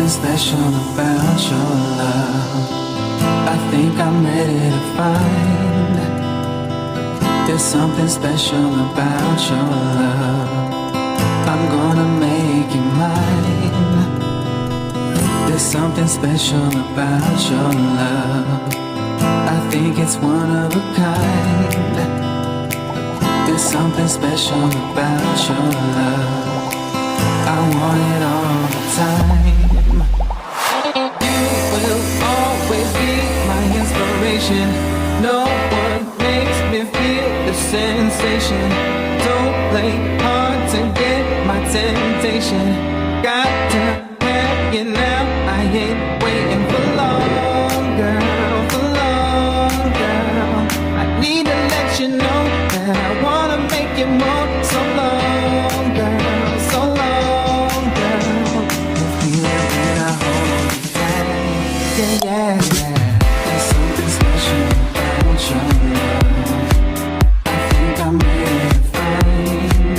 special about your love. I think I'm ready to find. There's something special about your love. I'm gonna make you mine. There's something special about your love. I think it's one of a kind. There's something special about your love. I want it all the time. You will always be my inspiration. No one makes me feel the sensation. Don't play hard to get my temptation. Got to have you now. I ain't waiting for long, girl, for long, girl. I need to let you know that I wanna make you more. So long, girl, so long, girl. If you let I hold you tight, yeah, yeah, yeah. There's something special about your love. I think I'm ready to find.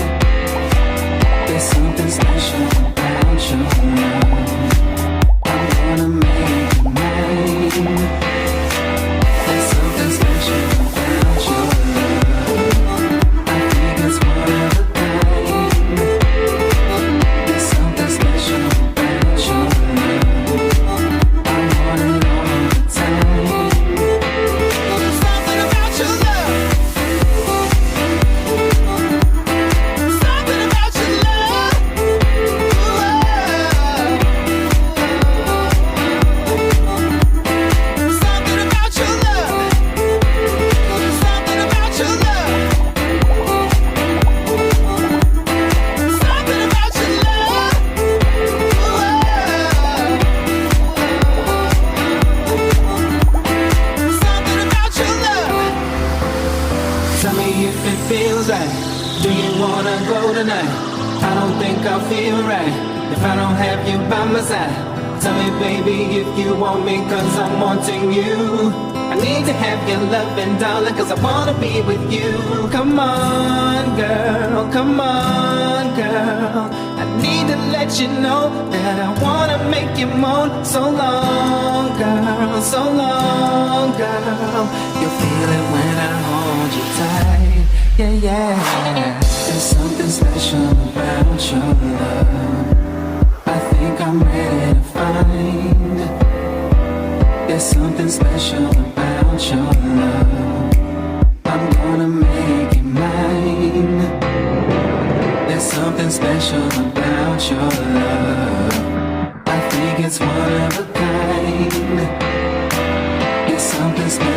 There's something special about your love. I'm gonna make you mine. There's something special about your love. I think it's one of a kind. There's something special about your love. I want it all the time. There's something about your love. Something about your love. Something about your love. Something about your love. Something about your love. Something about your love. Tell me if it feels right. Do you wanna go tonight? I don't think I'll feel right if I don't have you by my side. Tell me, baby, if you want me, cause I'm wanting you. I need to have your loving, darling, cause I wanna be with you. Come on, girl, come on, girl. I need to let you know that I wanna make you moan. So long, girl, so long, girl. You'll feel it when I hold you tight. Yeah, yeah. There's something special about your love. I think I'm ready to find. There's something special about your love. I'm gonna make it mine. There's something special about your love. I think it's one of a kind. It's something special.